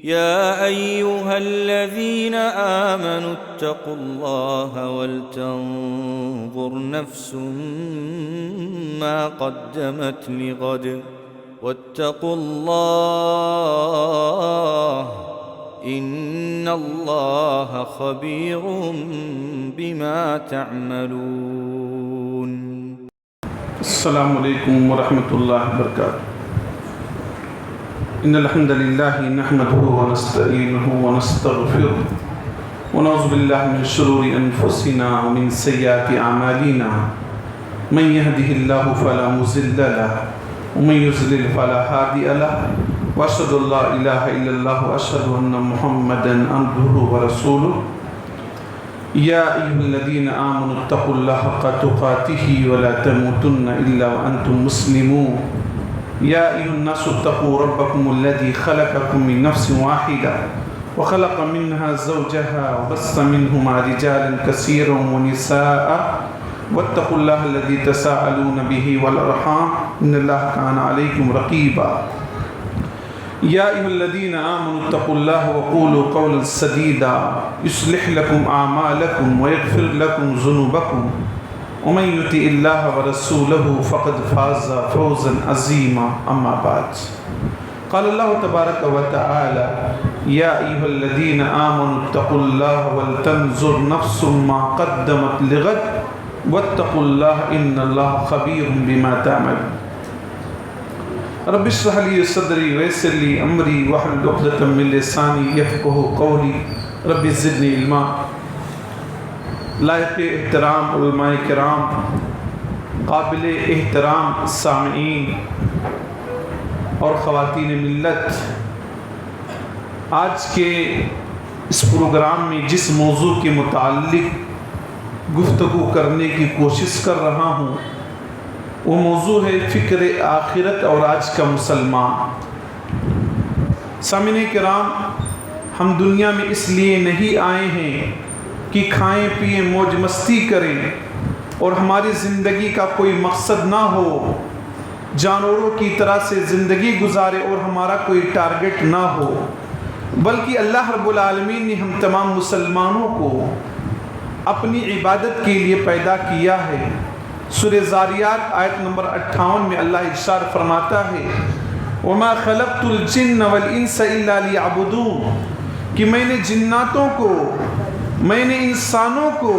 يا أيها الذين آمنوا اتقوا الله ولتنظر نفس ما قدمت لغد واتقوا الله إن الله خبير بما تعملون. السلام علیکم ورحمۃ اللہ وبرکاتہ. ان الحمد للہ نحمده ونستعینه ونستغفره ونعوذ باللہ من شرور انفسنا ومن سیئات اعمالنا من يهده الله فلا مضل له ومن يضلل فلا هادي له واشهد ان لا اله الا الله واشهد ان محمدا عبده ورسوله. یا ایھا الذین آمنوا اتقوا اللہ حق تقاته ولا تموتن الا وانتم مسلمون. یا ایھا الناس اتقوا ربکم الذی خلقکم من نفس واحدہ وخلق منها زوجها وبث منهما رجالا كثيرا ونساء واتقوا الله الذي تساءلون به والارحام ان الله كان عليكم رقيبا. یا ایھا الذین آمنوا اتقوا اللہ وقولوا قولا سدیدا یصلح لکم اعمالکم ویغفر لکم ذنوبکم ومن یطع اللہ ورسولہ فقد فاز فوزا عظیما. اما بعد قال اللہ تبارک وتعالی یا ایھا الذین آمنوا اتقوا اللہ ولتنظر نفس ما قدمت لغد واتقوا اللہ ان اللہ خبیر بما تعملون. رب اشرح لي صدري ويسر لي امري واحلل عقدة من لساني يفقهوا قولي رب زدني علما. لائق احترام علماء کرام، قابل احترام سامعین اور خواتین ملت، آج کے اس پروگرام میں جس موضوع کے متعلق گفتگو کرنے کی کوشش کر رہا ہوں وہ موضوع ہے فکر آخرت اور آج کا مسلمان. سامعین کرام، ہم دنیا میں اس لیے نہیں آئے ہیں کہ کھائیں پئیں موج مستی کریں اور ہماری زندگی کا کوئی مقصد نہ ہو، جانوروں کی طرح سے زندگی گزارے اور ہمارا کوئی ٹارگٹ نہ ہو، بلکہ اللہ رب العالمین نے ہم تمام مسلمانوں کو اپنی عبادت کے لیے پیدا کیا ہے. سورہ زاریات آیت نمبر 58 میں اللہ ارشاد فرماتا ہے وَمَا خَلَقْتُ الْجِنَّ وَالْإِنسَ إِلَّا لِيَعْبُدُونَ، کہ میں نے جناتوں کو، میں نے انسانوں کو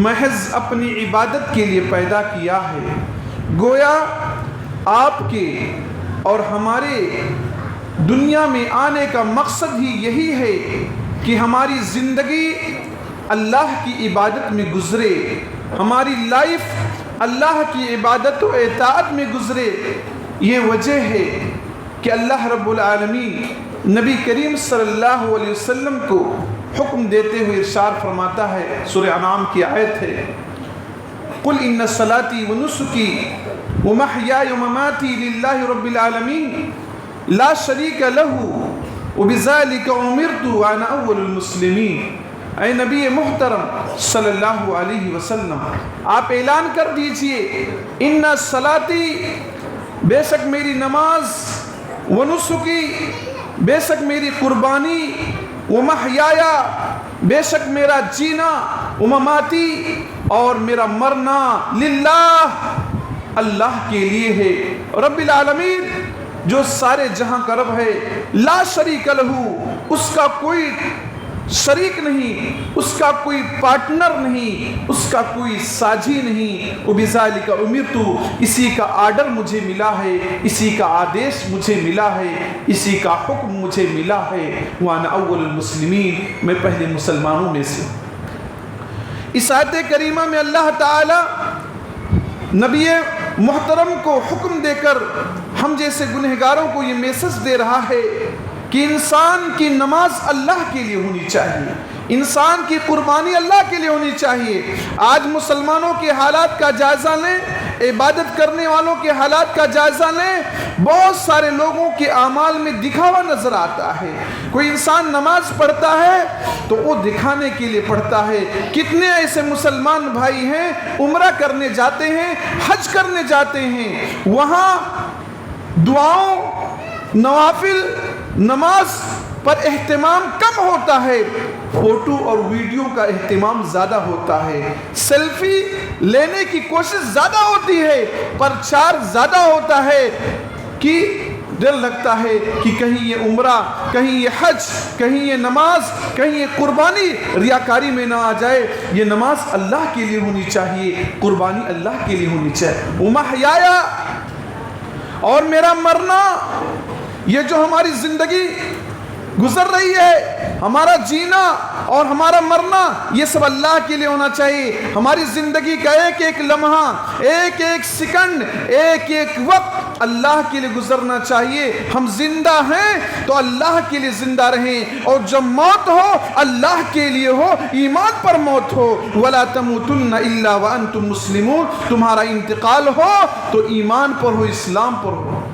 محض اپنی عبادت کے لیے پیدا کیا ہے. گویا آپ کے اور ہمارے دنیا میں آنے کا مقصد ہی یہی ہے کہ ہماری زندگی اللہ کی عبادت میں گزرے، ہماری لائف اللہ کی عبادت و اطاعت میں گزرے. یہ وجہ ہے کہ اللہ رب العالمین نبی کریم صلی اللہ علیہ وسلم کو حکم دیتے ہوئے ارشاد فرماتا ہے، سورہ انعام کی آیت ہے قُلْ إِنَّ صَلَاتِي وَنُسُكِي وَمَحْيَايَ وَمَمَاتِي لِلَّهِ رَبِّ الْعَالَمِينَ لَا شَرِيكَ لَهُ وَبِذَلِكَ أُمِرْتُ وَأَنَا أَوَّلُ الْمُسْلِمِينَ. اے نبی محترم صلی اللہ علیہ وسلم، آپ اعلان کر دیجئے ان صلاتی، بے شک میری نماز، ونسکی، بے شک میری قربانی، ومحیایا، بے شک میرا جینا، ومماتی، اور میرا مرنا، للہ، اللہ کے لیے ہے، رب العالمین جو سارے جہاں کا رب ہے، لا شریک لہو، اس کا کوئی شریک نہیں، اس کا کوئی پارٹنر نہیں، اس کا کوئی ساجھی نہیں. وَبِذَلِكَ أُمِرْتُ، اسی کا آرڈر مجھے ملا ہے، اسی کا آدیش مجھے ملا ہے، اسی کا حکم مجھے ملا ہے. وَأَنَا أَوَّلُ الْمُسْلِمِينَ، میں پہلے مسلمانوں میں سے. اس آیت کریمہ میں اللہ تعالی نبی محترم کو حکم دے کر ہم جیسے گنہگاروں کو یہ میسج دے رہا ہے کہ انسان کی نماز اللہ کے لیے ہونی چاہیے، انسان کی قربانی اللہ کے لیے ہونی چاہیے. آج مسلمانوں کے حالات کا جائزہ لیں، عبادت کرنے والوں کے حالات کا جائزہ لیں، بہت سارے لوگوں کے اعمال میں دکھاوا نظر آتا ہے. کوئی انسان نماز پڑھتا ہے تو وہ دکھانے کے لیے پڑھتا ہے. کتنے ایسے مسلمان بھائی ہیں عمرہ کرنے جاتے ہیں، حج کرنے جاتے ہیں، وہاں دعاؤں، نوافل، نماز پر اہتمام کم ہوتا ہے، فوٹو اور ویڈیو کا اہتمام زیادہ ہوتا ہے، سیلفی لینے کی کوشش زیادہ ہوتی ہے، پرچار زیادہ ہوتا ہے کہ ڈر لگتا ہے کہ کہیں یہ عمرہ، کہیں یہ حج، کہیں یہ نماز، کہیں یہ قربانی ریاکاری میں نہ آ جائے۔ یہ نماز اللہ کے لیے ہونی چاہیے، قربانی اللہ کے لیے ہونی چاہیے۔ ومحیایا، اور میرا مرنا، یہ جو ہماری زندگی گزر رہی ہے، ہمارا جینا اور ہمارا مرنا، یہ سب اللہ کے لیے ہونا چاہیے۔ ہماری زندگی کا ایک ایک لمحہ، ایک ایک سیکنڈ، ایک ایک وقت اللہ کے لیے گزرنا چاہیے۔ ہم زندہ ہیں تو اللہ کے لیے زندہ رہیں، اور جب موت ہو اللہ کے لیے ہو، ایمان پر موت ہو۔ وَلَا تَمُوتُنَّ إِلَّا وَأَنْتُمْ مُسْلِمُونَ، تمہارا انتقال ہو تو ایمان پر ہو، اسلام پر ہو۔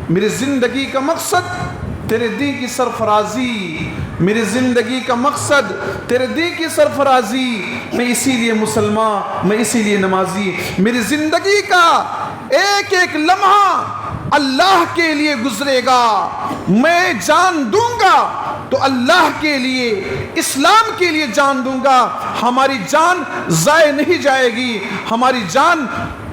میری زندگی کا مقصد تیرے دین کی سرفرازی، میری زندگی کا مقصد تیرے دین کی سرفرازی۔ میں اسی لیے مسلمان، میں اسی لیے نمازی۔ میری زندگی کا ایک ایک لمحہ اللہ کے لیے گزرے گا۔ میں جان دوں گا تو اللہ کے لیے، اسلام کے لیے جان دوں گا۔ ہماری جان ضائع نہیں جائے گی، ہماری جان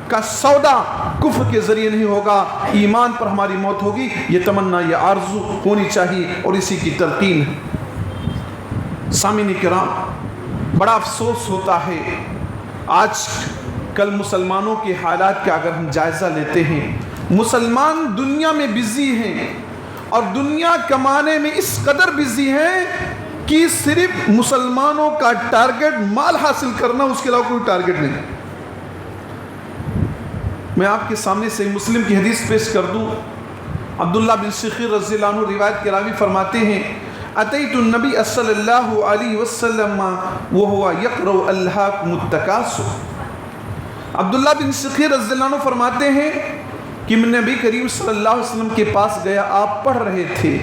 کا سودا کفر کے ذریعے نہیں ہوگا، ایمان پر ہماری موت ہوگی۔ یہ تمنا، یہ آرزو ہونی چاہیے، اور اسی کی تلقین ہے۔ سامعین کرام، بڑا افسوس ہوتا ہے آج کل مسلمانوں کے حالات کا اگر ہم جائزہ لیتے ہیں۔ مسلمان دنیا میں بزی ہیں، اور دنیا کمانے میں اس قدر بزی ہیں کہ صرف مسلمانوں کا ٹارگٹ مال حاصل کرنا، اس کے علاوہ کوئی ٹارگٹ نہیں۔ میں آپ کے سامنے سے مسلم کی حدیث پیش کر دوں۔ عبداللہ بن شخیر رضی اللہ عنہ روایت کے راوی فرماتے ہیں، اتیت النبی صلی اللہ علیہ وسلم وہو یقرأ الہاکم التکاثر۔ عبداللہ بن شخیر رضی اللہ عنہ فرماتے ہیں کہ میں نبی کریم صلی اللہ علیہ وسلم کے پاس گیا، آپ پڑھ رہے تھے۔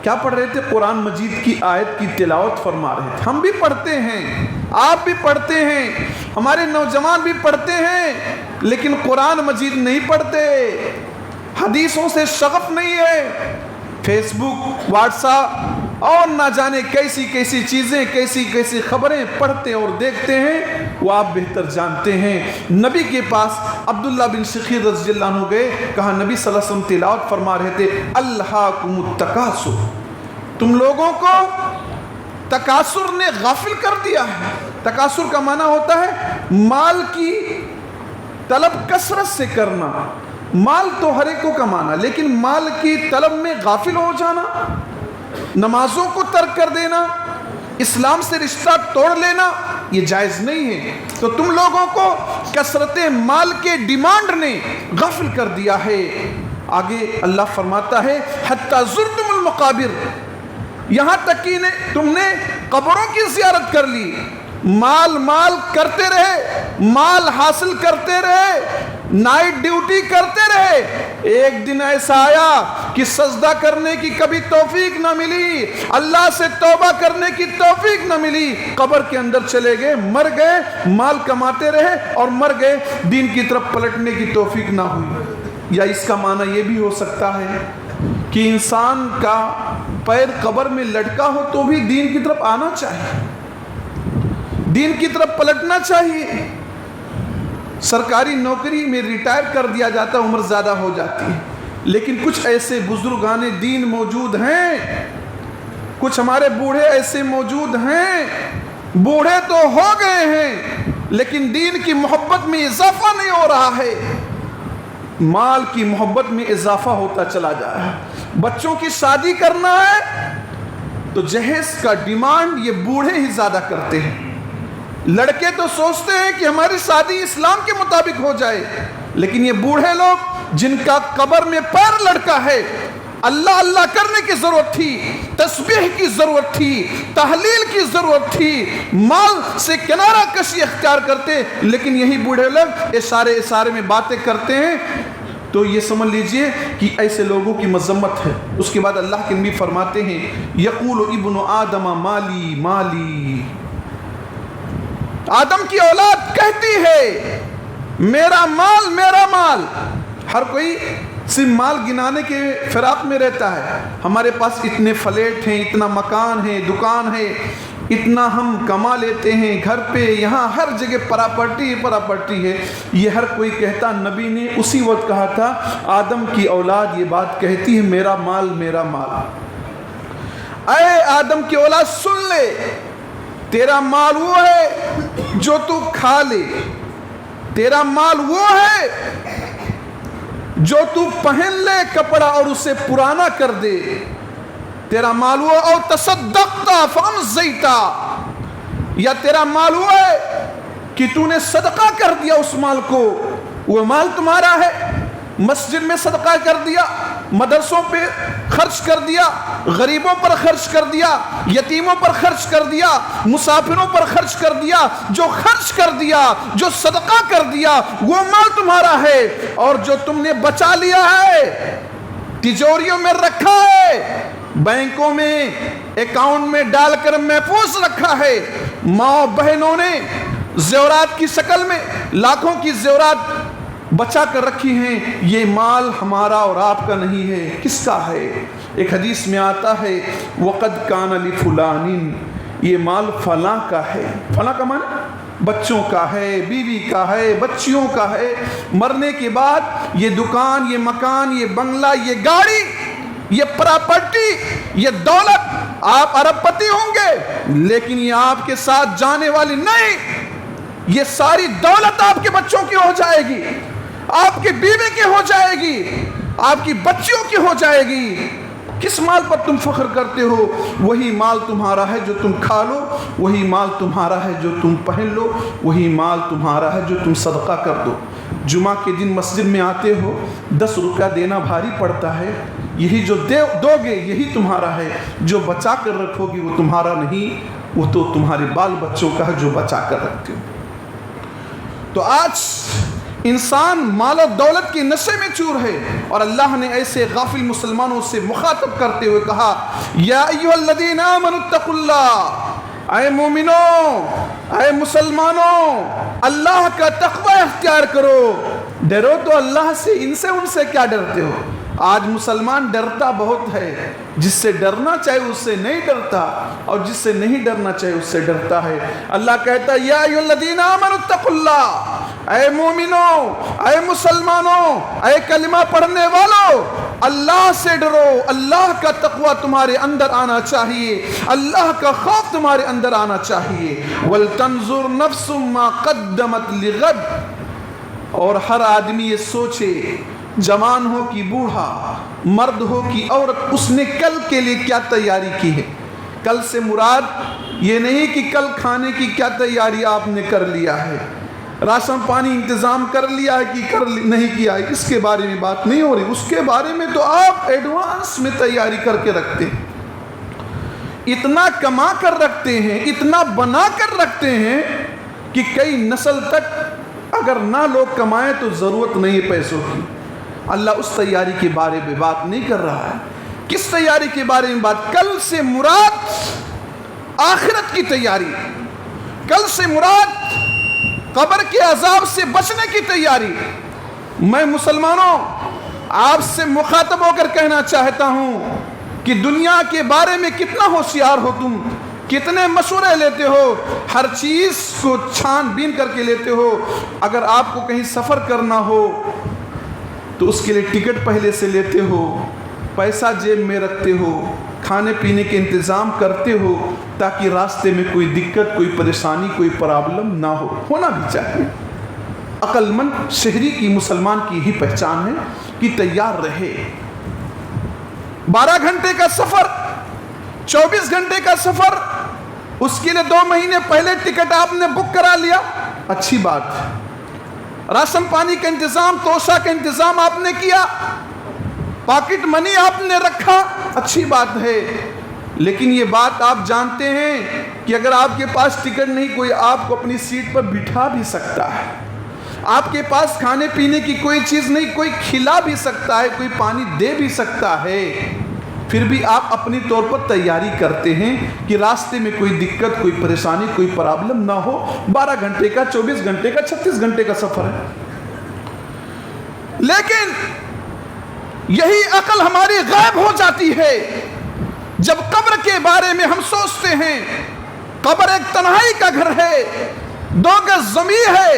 کیا پڑھ رہے تھے؟ قرآن مجید کی آیت کی تلاوت فرما رہے تھے۔ ہم بھی پڑھتے ہیں، آپ بھی پڑھتے ہیں، ہمارے نوجوان بھی پڑھتے ہیں، لیکن قرآن مجید نہیں پڑھتے، حدیثوں سے شغف نہیں ہے۔ فیس بک، واٹس ایپ اور نہ جانے کیسی کیسی چیزیں، کیسی کیسی خبریں پڑھتے اور دیکھتے ہیں، وہ آپ بہتر جانتے ہیں۔ نبی کے پاس عبداللہ بن شخیر رضی اللہ عنہ گئے، کہا نبی صلی اللہ علیہ وسلم تلاوت فرما رہے تھے، الہاکم التکاثر، تم لوگوں کو تکاثر نے غافل کر دیا ہے۔ تکاثر کا معنی ہوتا ہے مال کی طلب کثرت سے کرنا۔ مال تو ہر ایک کو کمانا، لیکن مال کی طلب میں غافل ہو جانا، نمازوں کو ترک کر دینا، اسلام سے رشتہ توڑ لینا، یہ جائز نہیں ہے۔ تو تم لوگوں کو کثرت مال کے ڈیمانڈ نے غافل کر دیا ہے۔ آگے اللہ فرماتا ہے حتی زرتم المقابر، یہاں تک کہ تم نے قبروں کی زیارت کر لی، مال مال کرتے رہے، مال حاصل کرتے رہے، نائٹ ڈیوٹی کرتے رہے۔ ایک دن ایسا آیا کہ سجدہ کرنے کی کبھی توفیق نہ ملی، اللہ سے توبہ کرنے کی توفیق نہ ملی، قبر کے اندر چلے گئے، مر گئے، مال کماتے رہے اور مر گئے، دین کی طرف پلٹنے کی توفیق نہ ہوئی۔ یا اس کا معنی یہ بھی ہو سکتا ہے کہ انسان کا پیر قبر میں لٹکا ہو تو بھی دین کی طرف آنا چاہیے، دین کی طرف پلٹنا چاہیے۔ سرکاری نوکری میں ریٹائر کر دیا جاتا، عمر زیادہ ہو جاتی ہے، لیکن کچھ ایسے بزرگان دین موجود ہیں، کچھ ہمارے بوڑھے ایسے موجود ہیں، بوڑھے تو ہو گئے ہیں لیکن دین کی محبت میں اضافہ نہیں ہو رہا ہے، مال کی محبت میں اضافہ ہوتا چلا جا رہا ہے۔ بچوں کی شادی کرنا ہے تو جہیز کا ڈیمانڈ یہ بوڑھے ہی زیادہ کرتے ہیں۔ لڑکے تو سوچتے ہیں کہ ہماری شادی اسلام کے مطابق ہو جائے، لیکن یہ بوڑھے لوگ جن کا قبر میں پیر لڑکا ہے، اللہ اللہ کرنے کی ضرورت تھی، تسبیح کی ضرورت تھی، تحلیل کی ضرورت تھی، مال سے کنارہ کشی اختیار کرتے، لیکن یہی بوڑھے لوگ اشارے میں باتیں کرتے ہیں، تو یہ سمجھ لیجئے کہ ایسے لوگوں کی مذمت ہے۔ اس کے بعد اللہ کے نبی فرماتے ہیں یقول ابن آدم مالی مالی، آدم کی اولاد کہتی ہے میرا مال میرا مال۔ ہر کوئی صرف مال گنانے کے فراق میں رہتا ہے. ہمارے پاس اتنے فلیٹ ہیں، اتنا مکان ہے، دکان ہے، اتنا ہم کما لیتے ہیں، گھر پہ یہاں ہر جگہ پراپرٹی ہے. یہ ہر کوئی کہتا. نبی نے اسی وقت کہا تھا، آدم کی اولاد یہ بات کہتی ہے، میرا مال میرا مال. اے آدم کی اولاد سن لے، تیرا مال وہ ہے جو تو کھا لے، تیرا مال وہ ہے جو تو پہن لے کپڑا اور اسے پرانا کر دے. تیرا مال وہ او تصدقتا فامزیتا، یا تیرا مال وہ ہے کہ تو نے صدقہ کر دیا اس مال کو، وہ مال تمہارا ہے. مسجد میں صدقہ کر دیا، مدرسوں پہ خرچ کر دیا، غریبوں پر خرچ کر دیا، یتیموں پر خرچ کر دیا، مسافروں پر خرچ کر دیا. جو خرچ کر دیا، جو صدقہ کر دیا، وہ مال تمہارا ہے. اور جو تم نے بچا لیا ہے، تجوریوں میں رکھا ہے، بینکوں میں اکاؤنٹ میں ڈال کر محفوظ رکھا ہے، ماں بہنوں نے زیورات کی شکل میں لاکھوں کی زیورات بچا کر رکھی ہیں، یہ مال ہمارا اور آپ کا نہیں ہے. کس کا ہے؟ ایک حدیث میں آتا ہے وَقَدْ كَانَ لِفُلَانٍ، یہ مال فلاں کا ہے. فلاں کا معنی بچوں کا ہے، بیوی کا ہے، بچیوں کا ہے. مرنے کے بعد یہ دکان، یہ مکان، یہ بنگلہ، یہ گاڑی، یہ پراپرٹی، یہ دولت، آپ ارب پتی ہوں گے لیکن یہ آپ کے ساتھ جانے والی نہیں. یہ ساری دولت آپ کے بچوں کی ہو جائے گی، آپ کی بیوی کی ہو جائے گی، آپ کی بچیوں کی ہو جائے گی. کس مال پر تم فخر کرتے ہو؟ وہی مال تمہارا ہے جو تم کھا لو، وہی مال تمہارا ہے جو تم پہن لو، وہی مال تمہارا ہے جو تم صدقہ کر دو. جمعہ کے دن مسجد میں آتے ہو، 10 روپیہ دینا بھاری پڑتا ہے. یہی جو دو گے یہی تمہارا ہے، جو بچا کر رکھو گی وہ تمہارا نہیں، وہ تو تمہارے بال بچوں کا ہے جو بچا کر رکھتے ہو. تو آج انسان مال و دولت کے نشے میں چور ہے، اور اللہ نے ایسے غافل مسلمانوں سے مخاطب کرتے ہوئے کہا یا ایھا الذین آمنوا اتقوا اللہ، اے مومنوں، اے مسلمانوں، اللہ کا تقوی اختیار کرو. ڈرو تو اللہ سے. ان سے کیا ڈرتے ہو؟ آج مسلمان ڈرتا بہت ہے، جس سے ڈرنا چاہے اس سے نہیں ڈرتا، اور جس سے نہیں ڈرنا چاہے اس سے ڈرتا ہے. اللہ کہتا ہے یا ایھا الذین آمنوا اتقوا اللہ، اے مومنوں، اے مسلمانوں، اے کلمہ پڑھنے والوں، اللہ سے ڈرو. اللہ کا تقوی تمہارے اندر آنا چاہیے، اللہ کا خوف تمہارے اندر آنا چاہیے. وَلْتَنْظُرْ نَفْسٌ مَا قَدَّمَتْ لِغَدٍ، اور ہر آدمی یہ سوچے، جوان ہو کہ بوڑھا، مرد ہو کہ عورت، اس نے کل کے لیے کیا تیاری کی ہے. کل سے مراد یہ نہیں کہ کل کھانے کی کیا تیاری آپ نے کر لیا ہے، راشن پانی انتظام کر لیا ہے کہ نہیں کیا ہے، اس کے بارے میں بات نہیں ہو رہی. اس کے بارے میں تو آپ ایڈوانس میں تیاری کر کے رکھتے ہیں، اتنا کما کر رکھتے ہیں، اتنا بنا کر رکھتے ہیں کہ کئی نسل تک اگر نہ لوگ کمائیں تو ضرورت نہیں ہے پیسوں کی. اللہ اس تیاری کے بارے میں بات نہیں کر رہا ہے. کس تیاری کے بارے میں بات؟ کل سے مراد آخرت کی تیاری، کل سے مراد قبر کے عذاب سے بچنے کی تیاری. میں مسلمانوں آپ سے مخاطب ہو کر کہنا چاہتا ہوں کہ دنیا کے بارے میں کتنا ہوشیار ہو تم، کتنے مشورے لیتے ہو، ہر چیز کو چھان بین کر کے لیتے ہو. اگر آپ کو کہیں سفر کرنا ہو تو اس کے لیے ٹکٹ پہلے سے لیتے ہو، پیسہ جیب میں رکھتے ہو، کھانے پینے کے انتظام کرتے ہو تاکہ راستے میں کوئی دقت، کوئی پریشانی، کوئی پرابلم نہ ہو. ہونا بھی چاہیے. عقل مند شہری کی، مسلمان کی ہی پہچان ہے کہ تیار رہے. 12 گھنٹے کا سفر، 24 گھنٹے کا سفر، اس کے لیے 2 مہینے پہلے ٹکٹ آپ نے بک کرا لیا، اچھی بات. راشن پانی کا انتظام، توشہ کا انتظام آپ نے کیا، پاکٹ منی آپ نے رکھا، اچھی بات ہے. لیکن یہ بات آپ جانتے ہیں کہ اگر آپ کے پاس ٹکٹ نہیں، کوئی آپ کو اپنی سیٹ پر بٹھا بھی سکتا ہے. آپ کے پاس کھانے پینے کی کوئی چیز نہیں، کوئی کھلا بھی سکتا ہے، کوئی پانی دے بھی سکتا ہے. پھر بھی آپ اپنی طور پر تیاری کرتے ہیں کہ راستے میں کوئی دقت، کوئی پریشانی، کوئی پرابلم نہ ہو. 12 گھنٹے کا، 24 گھنٹے کا، 36 گھنٹے کا سفر ہے. لیکن یہی عقل ہماری غائب ہو جاتی ہے جب قبر کے بارے میں ہم سوچتے ہیں۔ قبر ایک تنہائی کا گھر ہے، 2 گز زمین ہے،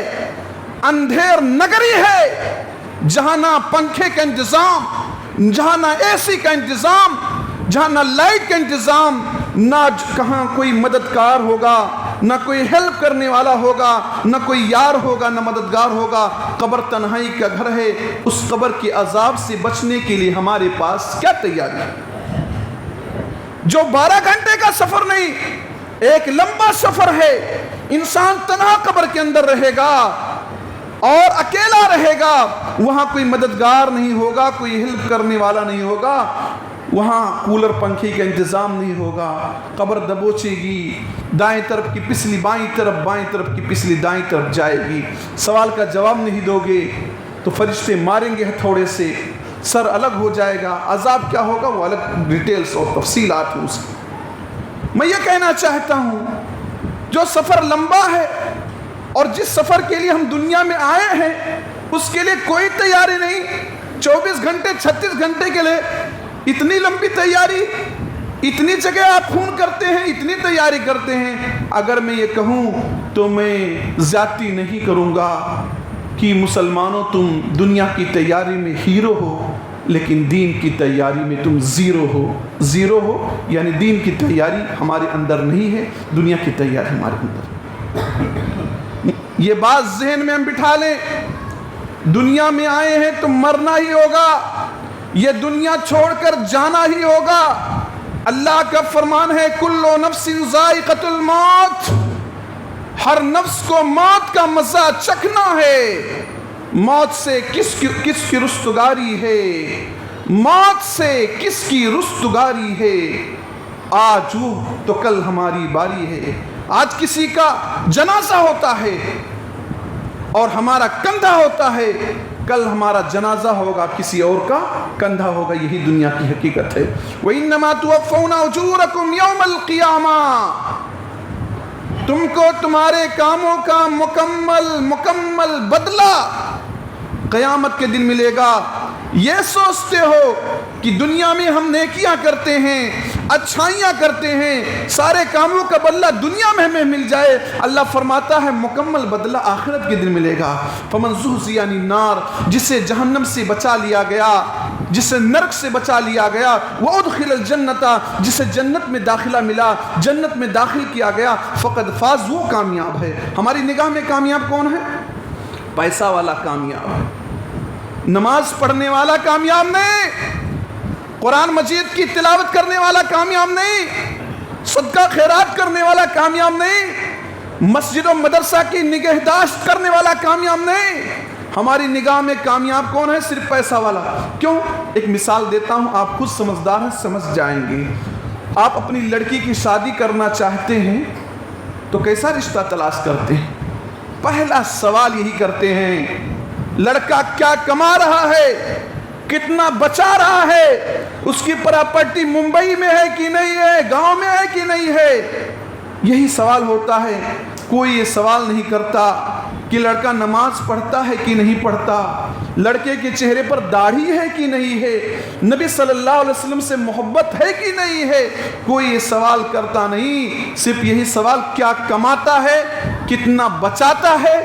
اندھیر نگری ہے، جہاں نہ پنکھے کا انتظام، جہاں نہ اے سی کا انتظام، جہاں نہ لائٹ کا انتظام، نہ کہاں کوئی مددگار ہوگا، نہ کوئی ہیلپ کرنے والا ہوگا، نہ کوئی یار ہوگا، نہ مددگار ہوگا۔ قبر تنہائی کا گھر ہے۔ اس قبر کے عذاب سے بچنے کے لیے ہمارے پاس کیا تیاری ہے؟ جو 12 گھنٹے کا سفر نہیں، ایک لمبا سفر ہے۔ انسان تنہا قبر کے اندر رہے گا اور اکیلا رہے گا۔ وہاں کوئی مددگار نہیں ہوگا، کوئی ہیلپ کرنے والا نہیں ہوگا، وہاں کولر پنکھے کا انتظام نہیں ہوگا۔ قبر دبوچے گی، دائیں طرف کی پسلی بائیں طرف، بائیں طرف کی پسلی دائیں طرف جائے گی۔ سوال کا جواب نہیں دو گے تو فرشتے ماریں گے ہتھوڑے سے، سر الگ ہو جائے گا۔ عذاب کیا ہوگا وہ الگ ڈیٹیلز اور تفصیلات ہیں اس کی۔ میں یہ کہنا چاہتا ہوں، جو سفر لمبا ہے اور جس سفر کے لیے ہم دنیا میں آئے ہیں اس کے لیے کوئی تیاری نہیں۔ 24 گھنٹے 36 گھنٹے کے لیے اتنی لمبی تیاری، اتنی جگہ آپ فون کرتے ہیں، اتنی تیاری کرتے ہیں۔ اگر میں یہ کہوں تو میں زیادتی نہیں کروں گا کہ مسلمانوں تم دنیا کی تیاری میں ہیرو ہو لیکن دین کی تیاری میں تم زیرو ہو۔ زیرو ہو یعنی دین کی تیاری ہمارے اندر نہیں ہے، دنیا کی تیاری ہمارے اندر۔ یہ بات ذہن میں ہم بٹھا لیں، دنیا میں آئے ہیں تو مرنا ہی ہوگا، یہ دنیا چھوڑ کر جانا ہی ہوگا۔ اللہ کا فرمان ہے کل نفس ذائقۃ الموت، ہر نفس کو موت کا مزہ چکھنا ہے۔ موت سے کس کی رستگاری ہے، موت سے کس کی رستگاری ہے، آج ہو تو کل ہماری باری ہے۔ آج کسی کا جنازہ ہوتا ہے اور ہمارا کندھا ہوتا ہے، کل ہمارا جنازہ ہوگا، کسی اور کا کندھا ہوگا۔ یہی دنیا کی حقیقت ہے۔ وَإِنَّمَا تُوَفَّوْنَ أُجُورَكُمْ يَوْمَ الْقِيَامَةِ، تم کو تمہارے کاموں کا مکمل بدلہ قیامت کے دن ملے گا۔ یہ سوچتے ہو کہ دنیا میں ہم نیکیاں کرتے ہیں، اچھائیاں کرتے ہیں، سارے کاموں کا بدلہ دنیا میں ہمیں مل جائے۔ اللہ فرماتا ہے مکمل بدلہ آخرت کے دن ملے گا۔ فَمَنْ زُحْزِحَ عَنِ النَّارِ، جسے جہنم سے بچا لیا گیا، جسے نرک سے بچا لیا گیا، وَأُدْخِلَ الْجَنَّةَ، جسے جنت میں داخلہ ملا، جنت میں داخل کیا گیا، فَقَدْ فَازَ، وہ کامیاب ہے۔ ہماری نگاہ میں کامیاب کون ہے؟ پیسہ والا کامیاب ہے، نماز پڑھنے والا کامیاب نہیں، قرآن مجید کی تلاوت کرنے والا کامیاب نہیں، صدقہ خیرات کرنے والا کامیاب نہیں، مسجد و مدرسہ کی نگہداشت کرنے والا کامیاب نہیں۔ ہماری نگاہ میں کامیاب کون ہے؟ صرف پیسہ والا۔ کیوں؟ ایک مثال دیتا ہوں، آپ خود سمجھدار ہیں، سمجھ جائیں گے۔ آپ اپنی لڑکی کی شادی کرنا چاہتے ہیں تو کیسا رشتہ تلاش کرتے ہیں؟ پہلا سوال یہی کرتے ہیں، لڑکا کیا کما رہا ہے، کتنا بچا رہا ہے، اس کی پراپرٹی ممبئی میں ہے کہ نہیں ہے، گاؤں میں ہے کہ نہیں ہے۔ یہی سوال ہوتا ہے۔ کوئی یہ سوال نہیں کرتا کہ لڑکا نماز پڑھتا ہے کہ نہیں پڑھتا، لڑکے کے چہرے پر داڑھی ہے کہ نہیں ہے، نبی صلی اللہ علیہ وسلم سے محبت ہے کہ نہیں ہے۔ کوئی یہ سوال کرتا نہیں، صرف یہی سوال کیا کماتا ہے، کتنا بچاتا ہے،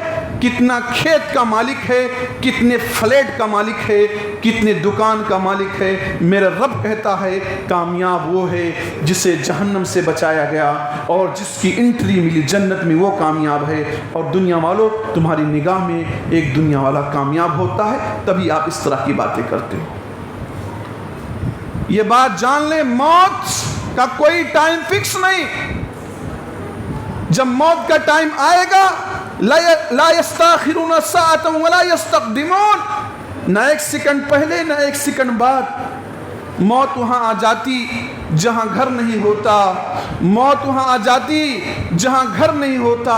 کتنا کھیت کا مالک ہے، کتنے فلیٹ کا مالک ہے، کتنے دکان کا مالک ہے۔ میرا رب کہتا ہے کامیاب وہ ہے جسے جہنم سے بچایا گیا اور جس کی انٹری ملی جنت میں، وہ کامیاب ہے۔ اور دنیا والوں، تمہاری نگاہ میں ایک دنیا والا کامیاب ہوتا ہے، تبھی آپ اس طرح کی باتیں کرتے ہو۔ یہ بات جان لیں، موت کا کوئی ٹائم فکس نہیں۔ جب موت کا ٹائم آئے گا، لا یستاخرون ساعۃ ولا یستقدمون، نہ ایک سیکنڈ پہلے نہ ایک سیکنڈ بعد۔ موت وہاں آ جاتی جہاں گھر نہیں ہوتا، موت وہاں آ جاتی جہاں گھر نہیں ہوتا۔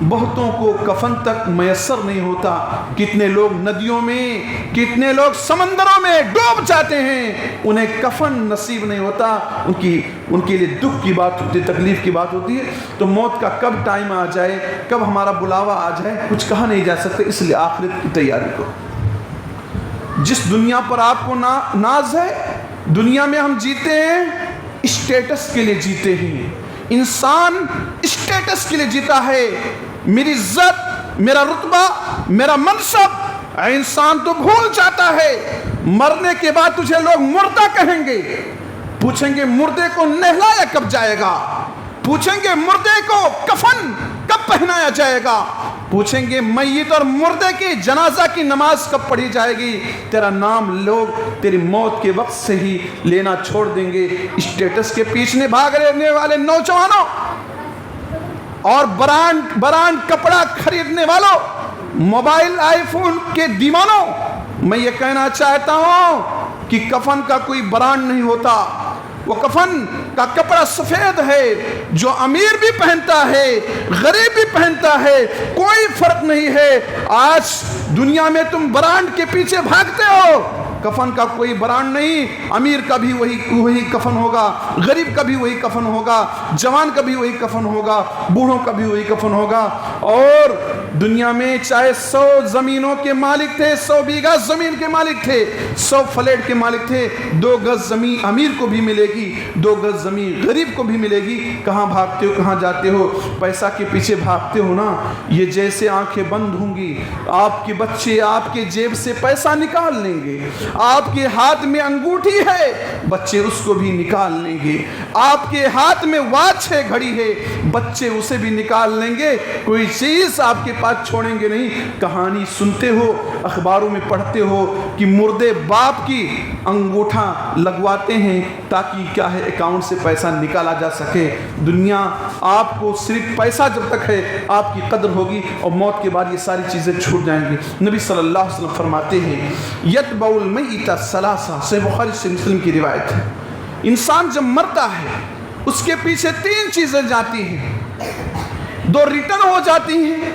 بہتوں کو کفن تک میسر نہیں ہوتا۔ کتنے لوگ ندیوں میں، کتنے لوگ سمندروں میں ڈوب جاتے ہیں، انہیں کفن نصیب نہیں ہوتا۔ ان کے لیے دکھ کی بات ہوتی ہے، تکلیف کی بات ہوتی ہے۔ تو موت کا کب ٹائم آ جائے، کب ہمارا بلاوا آ جائے، کچھ کہا نہیں جا سکتا۔ اس لیے آخرت کی تیاری کو جس دنیا پر آپ کو ناز ہے، دنیا میں ہم جیتے ہیں اسٹیٹس کے لیے جیتے ہیں. انسان اسٹیٹس کے لیے جیتا ہے، میری عزت، میرا رتبہ، میرا منصب. انسان تو بھول جاتا ہے مرنے کے بعد تجھے لوگ مردہ کہیں گے. پوچھیں گے مردے کو نہلایا کب جائے گا، پوچھیں گے مردے کو کفن کب پہنایا جائے گا، پوچھیں گے میت اور مردے کی جنازہ کی نماز کب پڑھی جائے گی. تیرا نام لوگ تیری موت کے وقت سے ہی لینا چھوڑ دیں گے. اسٹیٹس کے پیچھے بھاگ رہنے والے نوجوانوں اور برانڈ کپڑا خریدنے والوں، موبائل آئی فون کے دیوانوں، میں یہ کہنا چاہتا ہوں کہ کفن کا کوئی برانڈ نہیں ہوتا. وہ کفن کا کپڑا سفید ہے، جو امیر بھی پہنتا ہے غریب بھی پہنتا ہے، کوئی فرق نہیں ہے. آج دنیا میں تم برانڈ کے پیچھے بھاگتے ہو، کفن کا کوئی برانڈ نہیں. امیر کا بھی وہی کفن ہوگا، غریب کا بھی وہی کفن ہوگا، جوان کا بھی وہی کفن ہوگا، بوڑھوں کا بھی وہی کفن ہوگا. اور دنیا میں چاہے 100 زمینوں کے مالک تھے، 100 بیگھہ زمین کے مالک تھے، 100 فلیٹ کے مالک تھے، 2 گز زمین امیر کو بھی ملے گی، 2 گز زمین غریب کو بھی ملے گی. کہاں بھاگتے ہو، کہاں جاتے ہو؟ پیسہ کے پیچھے بھاگتے ہو نا. یہ جیسے آنکھیں بند ہوں گی، آپ کے بچے آپ کے جیب سے پیسہ نکال لیں گے. آپ کے ہاتھ میں انگوٹھی ہے، بچے اس کو بھی نکال لیں گے. آپ کے ہاتھ میں واچ ہے، گھڑی ہے، بچے اسے بھی نکال لیں گے. کوئی چیز آپ کے پاس چھوڑیں گے نہیں. کہانی سنتے ہو، اخباروں میں پڑھتے ہو کہ مردے باپ کی انگوٹھا لگواتے ہیں تاکہ کیا ہے اکاؤنٹ سے پیسہ نکالا جا سکے. دنیا آپ کو صرف پیسہ جب تک ہے آپ کی قدر ہوگی، اور موت کے بعد یہ ساری چیزیں چھوٹ جائیں گی. نبی صلی اللہ علیہ وسلم فرماتے ہیں یتبع المیت ثلاثہ، صحیح بخاری سے مسلم کی روایت ہے. انسان جب مرتا ہے اس کے پیچھے 3 چیزیں جاتی ہیں، 2 ریٹرن ہو جاتی ہیں،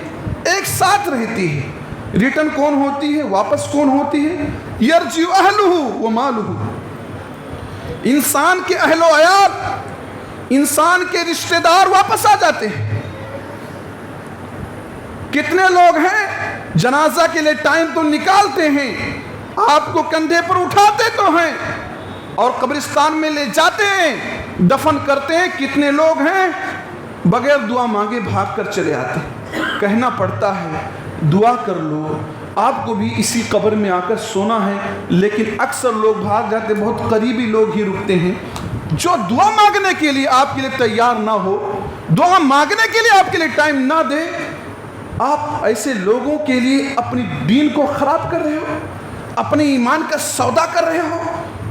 ایک ساتھ رہتی ہے. ریٹرن کون ہوتی ہے، واپس کون ہوتی ہے؟ یرجع اہلہ و مالہ. انسان کے اہل و عیال، انسان کے رشتہ دار واپس آ جاتے ہیں. کتنے لوگ ہیں جنازہ کے لیے ٹائم تو نکالتے ہیں، آپ کو کندھے پر اٹھاتے تو ہیں اور قبرستان میں لے جاتے ہیں، دفن کرتے ہیں. کتنے لوگ ہیں بغیر دعا مانگے بھاگ کر چلے آتے ہیں. کہنا پڑتا ہے دعا کر لو، آپ کو بھی اسی قبر میں آ کر سونا ہے. لیکن اکثر لوگ بھاگ جاتے، بہت قریبی لوگ ہی رکتے ہیں. جو دعا مانگنے کے لیے آپ کے لیے تیار نہ ہو، دعا مانگنے کے لیے آپ کے لیے ٹائم نہ دے، آپ ایسے لوگوں کے لیے اپنی دین کو خراب کر رہے ہو، اپنے ایمان کا سودا کر رہے ہو.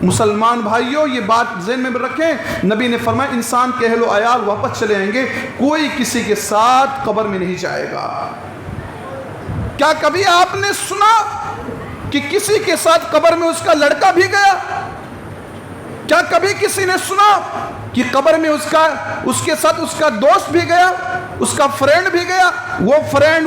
مسلمان بھائیوں یہ بات ذہن میں رکھیں. نبی نے فرمایا انسان کے اہل و عیال واپس چلے آئیں گے، کوئی کسی کے ساتھ قبر میں نہیں جائے گا. کیا کبھی آپ نے سنا کہ کسی کے ساتھ قبر میں اس کا لڑکا بھی گیا؟ کیا کبھی کسی نے سنا کہ قبر میں اس کے ساتھ اس کا دوست بھی گیا، اس کا فرینڈ بھی گیا؟ وہ فرینڈ،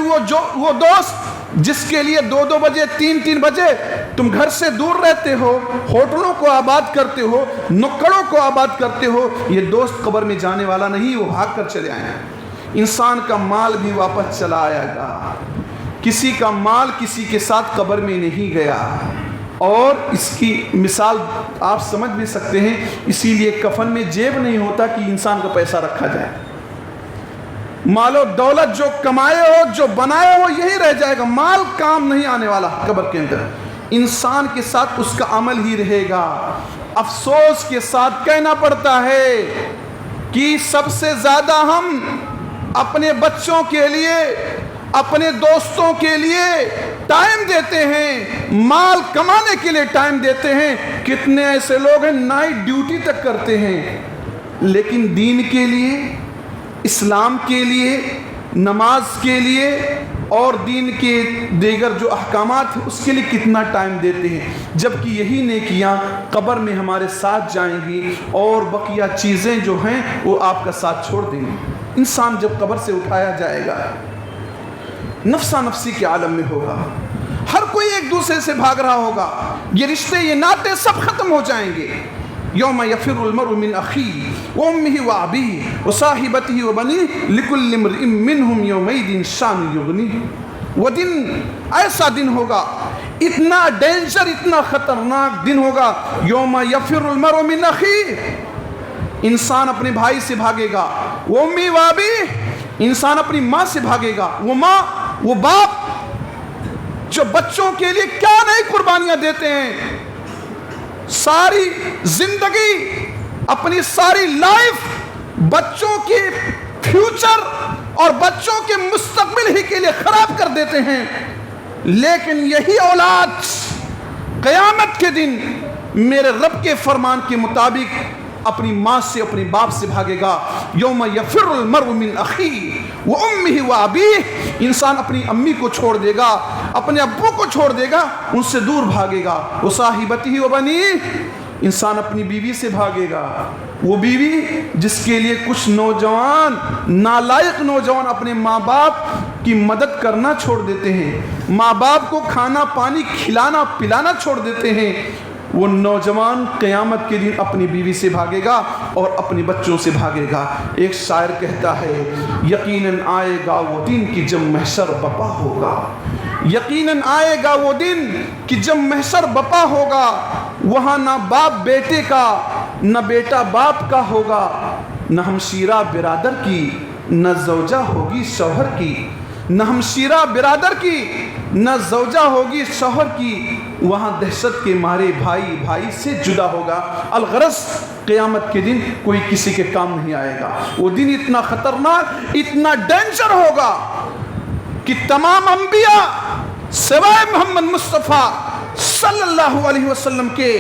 وہ دوست جس کے لیے 2 بجے 3 بجے تم گھر سے دور رہتے ہو، ہوٹلوں کو آباد کرتے ہو، نکڑوں کو آباد کرتے ہو، یہ دوست قبر میں جانے والا نہیں، وہ بھاگ کر چلے آئے ہیں. انسان کا مال بھی واپس چلا آئے گا. کسی کا مال کسی کے ساتھ قبر میں نہیں گیا. اور اس کی مثال آپ سمجھ بھی سکتے ہیں. اسی لیے کفن میں جیب نہیں ہوتا کہ انسان کا پیسہ رکھا جائے. مال و دولت جو کمائے ہو، جو بنائے ہو، یہی رہ جائے گا. مال کام نہیں آنے والا قبر کے اندر. انسان کے ساتھ اس کا عمل ہی رہے گا. افسوس کے ساتھ کہنا پڑتا ہے کہ سب سے زیادہ ہم اپنے بچوں کے لیے، اپنے دوستوں کے لیے ٹائم دیتے ہیں، مال کمانے کے لیے ٹائم دیتے ہیں. کتنے ایسے لوگ ہیں نائٹ ڈیوٹی تک کرتے ہیں، لیکن دین کے لیے، اسلام کے لیے، نماز کے لیے اور دین کے دیگر جو احکامات ہیں اس کے لیے کتنا ٹائم دیتے ہیں. جبکہ یہی نیکیاں قبر میں ہمارے ساتھ جائیں گی اور بقیہ چیزیں جو ہیں وہ آپ کا ساتھ چھوڑ دیں گی. انسان جب قبر سے اٹھایا جائے گا نفسا نفسی کے عالم میں ہوگا. ہر کوئی ایک دوسرے سے بھاگ رہا ہوگا. یہ رشتے، یہ ناطے سب ختم ہو جائیں گے. یوم یفر المرء من اخیہ وامہ وابیہ وصاحبتہ وبنیہ لکل امرئ منہم یومئذ شان یغنیہ. وہ دن ایسا دن ہوگا، اتنا ڈینجر، اتنا خطرناک دن ہوگا. یوم یفر المرء من اخیہ، انسان اپنے بھائی سے بھاگے گا. وہ امی و ابی، انسان اپنی ماں سے بھاگے گا. وہ ماں، وہ باپ جو بچوں کے لیے کیا نئی قربانیاں دیتے ہیں، ساری زندگی، اپنی ساری لائف بچوں کے فیوچر اور بچوں کے مستقبل ہی کے لیے خراب کر دیتے ہیں. لیکن یہی اولاد قیامت کے دن میرے رب کے فرمان کے مطابق اپنی ماں سے، اپنی باپ سے بھاگے گا. یوم یفر المرء من اخیہ وامہ وابیہ، انسان اپنی امی کو چھوڑ دے گا، اپنے ابو کو چھوڑ دے گا، ان سے دور بھاگے گا. وصاحبتہ وبنیہ، انسان اپنی بیوی سے بھاگے گا. وہ بیوی جس کے لیے کچھ نوجوان، نالائق نوجوان اپنے ماں باپ کی مدد کرنا چھوڑ دیتے ہیں، ماں باپ کو کھانا پانی کھلانا پلانا چھوڑ دیتے ہیں، وہ نوجوان قیامت کے دن اپنی بیوی سے بھاگے گا اور اپنے بچوں سے بھاگے گا. ایک شاعر کہتا ہے یقیناً آئے گا وہ دن کہ جب محشر بپا ہوگا. یقیناً آئے گا وہ دن کہ جب محشر بپا ہوگا، وہاں نہ باپ بیٹے کا، نہ بیٹا باپ کا ہوگا، نہ ہمشیرہ برادر کی، نہ زوجہ ہوگی شوہر کی. نہ ہمشیرہ برادر کی، نہ زوجہ ہوگی شوہر کی. وہاں دہشت کے مارے بھائی بھائی سے جدا ہوگا. الغرض قیامت کے دن کوئی کسی کے کام نہیں آئے گا. وہ دن اتنا خطرناک، اتنا ڈینجر ہوگا کہ تمام انبیاء سوائے محمد مصطفیٰ صلی اللہ علیہ وسلم کے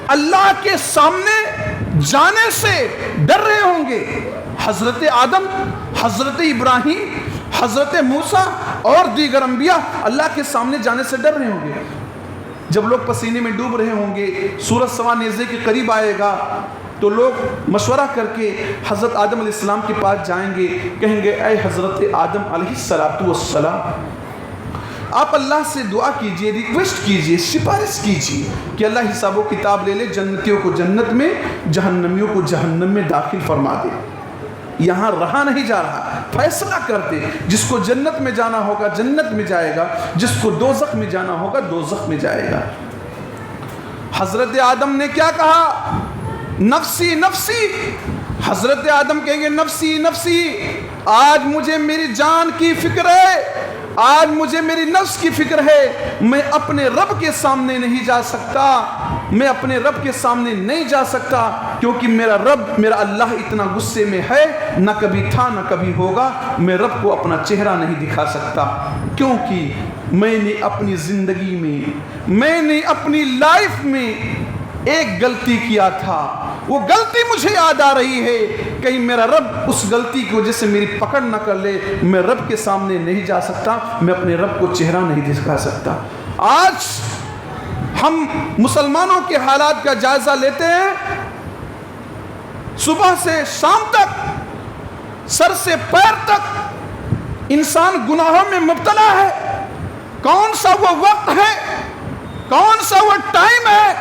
اللہ کے سامنے جانے سے ڈر رہے ہوں گے. حضرت آدم، حضرت ابراہیم، حضرت موسیٰ اور دیگر انبیاء اللہ کے سامنے جانے سے ڈر رہے ہوں گے. جب لوگ پسینے میں ڈوب رہے ہوں گے، سورج سوا نیزے کے قریب آئے گا، تو لوگ مشورہ کر کے حضرت آدم علیہ السلام کے پاس جائیں گے، کہیں گے اے حضرت آدم علیہ السلام، آپ اللہ سے دعا کیجئے، ریکویسٹ کیجئے، سفارش کیجئے کہ اللہ حساب و کتاب لے لے، جنتیوں کو جنت میں، جہنمیوں کو جہنم میں داخل فرما دے. یہاں رہا نہیں جا رہا، فیصلہ کر دے. جس کو جنت میں جانا ہوگا جنت میں جائے گا، جس کو دوزخ میں جانا ہوگا دوزخ میں جائے گا. حضرت آدم نے کیا کہا؟ نفسی نفسی. حضرت آدم کہیں گے نفسی نفسی، آج مجھے میری جان کی فکر ہے، آج مجھے میری نفس کی فکر ہے. میں اپنے رب کے سامنے نہیں جا سکتا، میں اپنے رب کے سامنے نہیں جا سکتا، کیونکہ میرا رب، میرا اللہ اتنا غصے میں ہے، نہ کبھی تھا نہ کبھی ہوگا. میں رب کو اپنا چہرہ نہیں دکھا سکتا، کیونکہ میں نے اپنی زندگی میں نے اپنی لائف میں ایک غلطی کیا تھا. وہ غلطی مجھے یاد آ رہی ہے، کہیں میرا رب اس غلطی کی وجہ سے میری پکڑ نہ کر لے. میں رب کے سامنے نہیں جا سکتا، میں اپنے رب کو چہرہ نہیں دکھا سکتا. آج ہم مسلمانوں کے حالات کا جائزہ لیتے ہیں، صبح سے شام تک، سر سے پیر تک انسان گناہوں میں مبتلا ہے. کون سا وہ وقت ہے، کون سا وہ ٹائم ہے،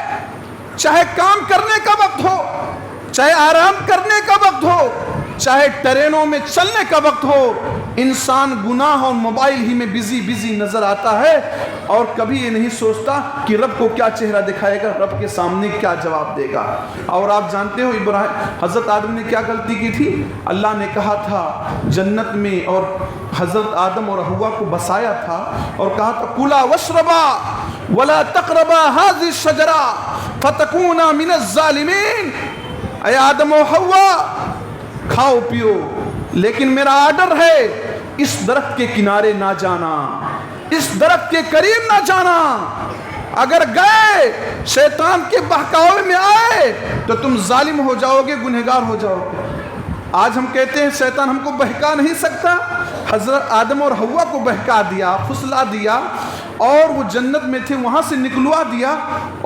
چاہے کام کرنے کا وقت ہو، چاہے آرام کرنے کا وقت ہو، چاہے ٹرینوں میں چلنے کا وقت ہو، انسان گناہ اور موبائل ہی میں بزی نظر آتا ہے، اور کبھی یہ نہیں سوچتا کہ رب کو کیا چہرہ دکھائے گا، رب کے سامنے کیا جواب دے گا. اور آپ جانتے ہو حضرت آدم نے کیا غلطی کی تھی؟ اللہ نے کہا تھا جنت میں، اور حضرت آدم اور حوا کو بسایا تھا اور کہا تھا کُلَا وَاشْرَبَا وَلَا تَقْرَبَا هَذِهِ الشَّجَرَةَ فَتَكُونَا مِنَ الظَّالِمِينَ. اے آدم و حوا، کھاؤ پیو، لیکن میرا آرڈر ہے اس درخت کے کنارے نہ جانا، اس درخت کے قریب نہ جانا. اگر گئے، شیطان کے بہکاوے میں آئے، تو تم ظالم ہو جاؤ گے، گنہگار ہو جاؤ گے. آج ہم کہتے ہیں شیطان ہم کو بہکا نہیں سکتا. حضرت آدم اور حوا کو بہکا دیا، پھسلا دیا، اور وہ جنت میں تھے وہاں سے نکلوا دیا،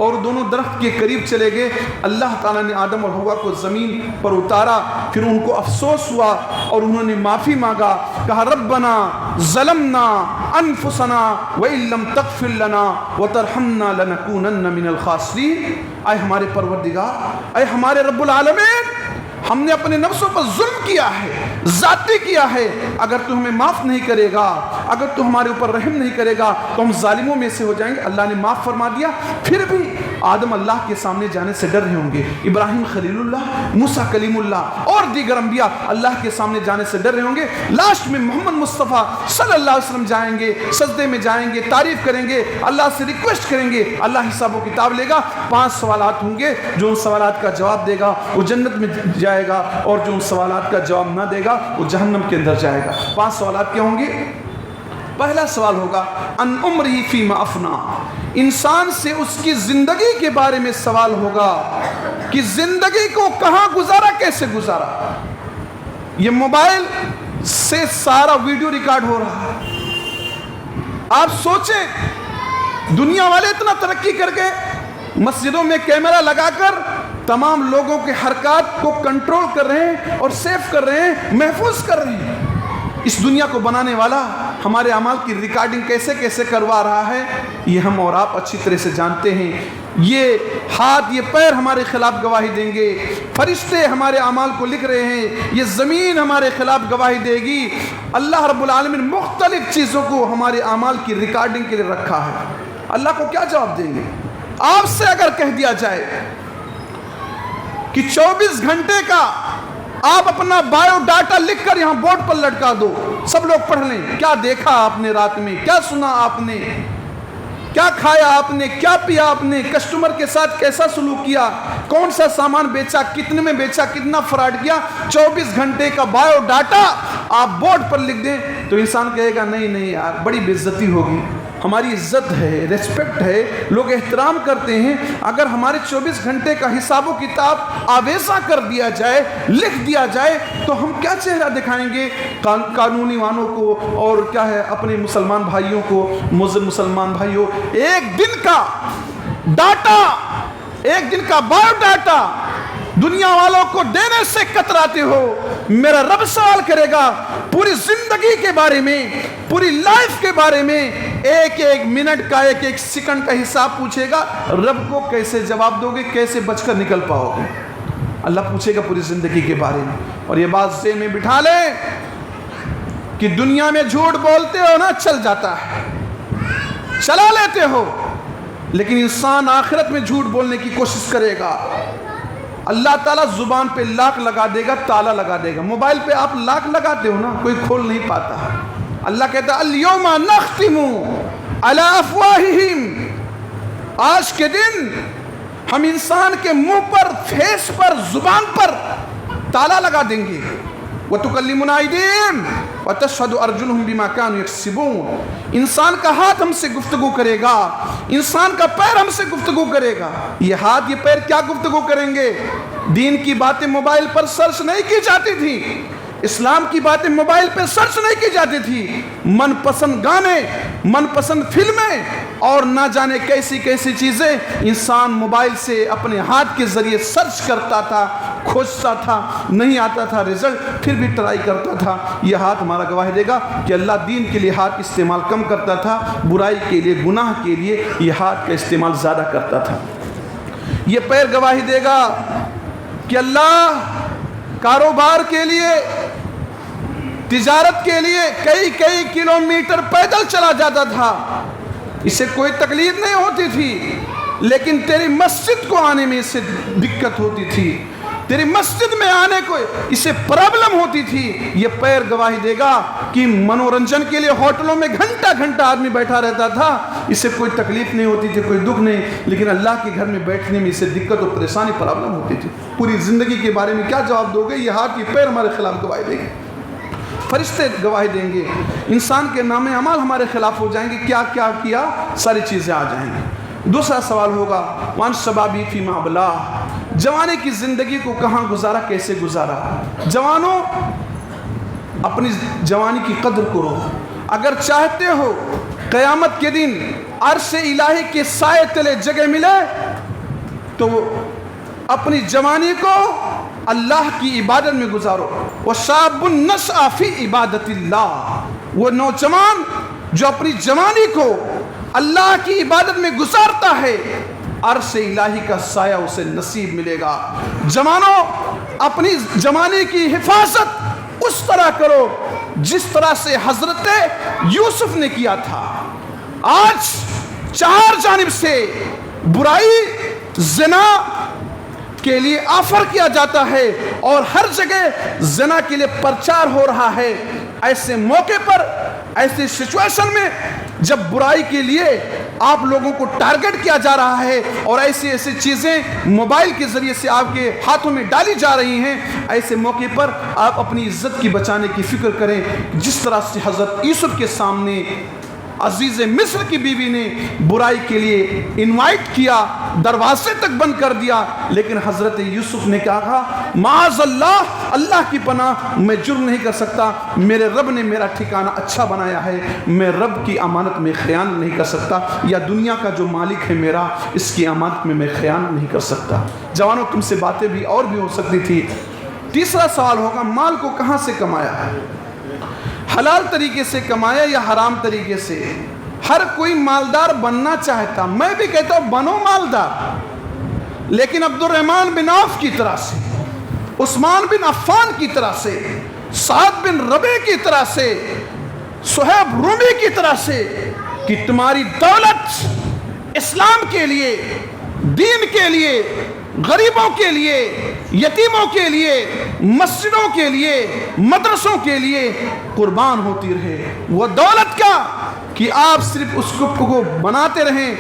اور دونوں درخت کے قریب چلے گئے. اللہ تعالیٰ نے آدم اور حوا کو زمین پر اتارا، پھر ان کو افسوس ہوا اور انہوں نے معافی مانگا. کہا ربنا ظلمنا انفسنا وان لم تغفر لنا وترحمنا لنکونن من الخاسرین. اے ہمارے پروردگار، اے ہمارے رب العالمین، ہم نے اپنے نفسوں پر ظلم کیا ہے، ذاتی کیا ہے. اگر تو ہمیں معاف نہیں کرے گا، اگر تو ہمارے اوپر رحم نہیں کرے گا تو ہم ظالموں میں سے ہو جائیں گے۔ اللہ نے معاف فرما دیا۔ پھر بھی آدم اللہ کے سامنے جانے سے ڈر رہے ہوں گے، ابراہیم خلیل اللہ، موسیٰ کلیم اللہ اور دیگر انبیاء اللہ کے سامنے جانے سے ڈر رہے ہوں گے۔ لاسٹ میں محمد مصطفیٰ صلی اللہ علیہ وسلم جائیں گے، سجدے میں جائیں گے، تعریف کریں گے، اللہ سے ریکویسٹ کریں گے، اللہ حساب و کتاب لے گا۔ 5 سوالات ہوں گے، جو ان سوالات کا جواب دے گا وہ جنت میں جائے گا، اور جو ان سوالات کا جواب نہ دے گا وہ جہنم کے اندر جائے گا۔ 5 سوالات کیا ہوں گے؟ پہلا سوال ہوگا ان عمری فیما افنا، انسان سے اس کی زندگی کے بارے میں سوال ہوگا کہ زندگی کو کہاں گزارا، کیسے گزارا۔ یہ موبائل سے سارا ویڈیو ریکارڈ ہو رہا ہے۔ آپ سوچیں دنیا والے اتنا ترقی کر کے مسجدوں میں کیمرہ لگا کر تمام لوگوں کے حرکات کو کنٹرول کر رہے ہیں اور سیف کر رہے ہیں، محفوظ کر رہے ہیں۔ اس دنیا کو بنانے والا ہمارے اعمال کی ریکارڈنگ کیسے کیسے کروا رہا ہے، یہ ہم اور آپ اچھی طرح سے جانتے ہیں۔ یہ ہاتھ، یہ پیر ہمارے خلاف گواہی دیں گے، فرشتے ہمارے اعمال کو لکھ رہے ہیں، یہ زمین ہمارے خلاف گواہی دے گی۔ اللہ رب العالمین مختلف چیزوں کو ہمارے اعمال کی ریکارڈنگ کے لیے رکھا ہے۔ اللہ کو کیا جواب دیں گے؟ آپ سے اگر کہہ دیا جائے کہ 24 گھنٹے کا آپ اپنا بایو ڈاٹا لکھ کر یہاں بورڈ پر لٹکا دو، سب لوگ پڑھ لیں، کیا دیکھا آپ نے رات میں، کیا سنا آپ نے، کیا کھایا آپ نے، کیا پیا آپ نے، کسٹمر کے ساتھ کیسا سلوک کیا، کون سا سامان بیچا، کتنے میں بیچا، کتنا فراڈ کیا، 24 گھنٹے کا بایو ڈاٹا آپ بورڈ پر لکھ دیں تو انسان کہے گا نہیں نہیں یار، بڑی بے عزتی ہوگی۔ ہماری عزت ہے، ریسپیکٹ ہے، لوگ احترام کرتے ہیں۔ اگر ہمارے 24 گھنٹے کا حساب و کتاب آویزہ کر دیا جائے، لکھ دیا جائے تو ہم کیا چہرہ دکھائیں گے قانونی وانوں کو، اور کیا ہے اپنے مسلمان بھائیوں کو۔ مسلمان بھائیوں، ایک دن کا ڈاٹا، ایک دن کا بایو ڈاٹا دنیا والوں کو دینے سے کتراتے ہو۔ میرا رب سوال کرے گا پوری زندگی کے بارے میں، پوری لائف کے بارے میں، ایک ایک منٹ کا، ایک ایک سیکنڈ کا حساب پوچھے گا۔ رب کو کیسے جواب دو گے، کیسے بچ کر نکل پاؤ گے؟ اللہ پوچھے گا پوری زندگی کے بارے میں۔ اور یہ بات ذہن میں بٹھا لیں کہ دنیا میں جھوٹ بولتے ہو نا، چل جاتا ہے، چلا لیتے ہو، لیکن انسان آخرت میں جھوٹ بولنے کی کوشش کرے گا، اللہ تعالیٰ زبان پہ لاک لگا دے گا، تالا لگا دے گا۔ موبائل پہ آپ لاک لگاتے ہو نا، کوئی کھول نہیں پاتا۔ اللہ کہتا ہے الیوم نختم علی افواہہم، آج کے دن ہم انسان کے منہ پر، فیس پر، زبان پر تالا لگا دیں گے۔ وَتُكَلِّمُنَا أَيْدِيهِمْ وَتَشْهَدُ أَرْجُلُهُمْ بِمَا كَانُوا يَكْسِبُونَ، انسان کا ہاتھ ہم سے گفتگو کرے گا، انسان کا پیر ہم سے گفتگو کرے گا۔ یہ ہاتھ، یہ پیر کیا گفتگو کریں گے؟ دین کی باتیں موبائل پر سرچ نہیں کی جاتی تھی، اسلام کی باتیں موبائل پہ سرچ نہیں کی جاتی تھی۔ من پسند گانے، من پسند فلمیں اور نہ جانے کیسی کیسی چیزیں انسان موبائل سے اپنے ہاتھ کے ذریعے سرچ کرتا تھا، کھوجتا تھا، نہیں آتا تھا رزلٹ، پھر بھی ٹرائی کرتا تھا۔ یہ ہاتھ ہمارا گواہی دے گا کہ اللہ دین کے لیے ہاتھ استعمال کم کرتا تھا، برائی کے لیے، گناہ کے لیے یہ ہاتھ کا استعمال زیادہ کرتا تھا۔ یہ پیر گواہی دے گا کہ اللہ کاروبار کے لیے، تجارت کے لیے کئی کئی کلومیٹر پیدل چلا جاتا تھا، اسے کوئی تکلیف نہیں ہوتی تھی، لیکن تیری مسجد کو آنے میں اسے دقت ہوتی تھی، تیری مسجد میں آنے کو اسے پرابلم ہوتی تھی۔ یہ پیر گواہی دے گا کہ منورنجن کے لیے ہوٹلوں میں گھنٹہ گھنٹہ آدمی بیٹھا رہتا تھا، اسے کوئی تکلیف نہیں ہوتی تھی، کوئی دکھ نہیں، لیکن اللہ کے گھر میں بیٹھنے میں اسے دقت اور پریشانی، پرابلم ہوتی تھی۔ پوری زندگی کے بارے میں کیا جواب دو گے؟ یہ ہاتھ، یہ پیر ہمارے خلاف گواہی دیں گے، فرشتے گواہی دیں گے، انسان کے نام اعمال ہمارے خلاف ہو جائیں گے، کیا کیا کیا، ساری چیزیں آ جائیں گی۔ دوسرا سوال ہوگا وان شبابی فیما ابلا، جوانی کی زندگی کو کہاں گزارا، کیسے گزارا۔ جوانوں، اپنی جوانی کی قدر کرو۔ اگر چاہتے ہو قیامت کے دن عرش الہی کے سائے تلے جگہ ملے تو اپنی جوانی کو اللہ کی عبادت میں گزارو۔ وَشَابٌ نَشْأَ فِي عِبَادَةِ اللَّهِ، وہ نوجوان جو اپنی جوانی کو اللہ کی عبادت میں گزارتا ہے، عرش الہی کا سایہ اسے نصیب ملے گا۔ جوانوں، اپنی جوانی کی حفاظت اس طرح کرو جس طرح سے حضرت یوسف نے کیا تھا۔ آج چار جانب سے برائی، زنا کے لیے آفر کیا جاتا ہے اور ہر جگہ زنا کے لیے پرچار ہو رہا ہے۔ ایسے موقع پر، ایسے سچویشن میں جب برائی کے لیے آپ لوگوں کو ٹارگٹ کیا جا رہا ہے اور ایسی چیزیں موبائل کے ذریعے سے آپ کے ہاتھوں میں ڈالی جا رہی ہیں، ایسے موقع پر آپ اپنی عزت کی بچانے کی فکر کریں۔ جس طرح سے حضرت یوسف کے سامنے عزیز مصر کی بیوی نے برائی کے لیے انوائٹ کیا، دروازے تک بند کر دیا، لیکن حضرت یوسف نے کیا کہا؟ معاذ اللہ، اللہ کی پناہ، میں جرم نہیں کر سکتا، میرے رب نے میرا ٹھکانہ اچھا بنایا ہے، میں رب کی امانت میں خیانت نہیں کر سکتا، یا دنیا کا جو مالک ہے میرا، اس کی امانت میں خیانت نہیں کر سکتا۔ جوانوں، تم سے باتیں بھی اور بھی ہو سکتی تھی۔ تیسرا سوال ہوگا، مال کو کہاں سے کمایا ہے؟ حلال طریقے سے کمایا یا حرام طریقے سے؟ ہر کوئی مالدار بننا چاہتا، میں بھی کہتا ہوں بنو مالدار، لیکن عبد الرحمن بن عوف کی طرح سے، عثمان بن عفان کی طرح سے، سعد بن ربیع کی طرح سے، صہیب رومی کی طرح سے، کہ تمہاری دولت اسلام کے لیے، دین کے لیے، غریبوں کے لیے، یتیموں کے لیے، مسجدوں کے لیے، مدرسوں کے لیے قربان ہوتی رہے۔ وہ دولت کا کہ آپ صرف اس کو بناتے رہیں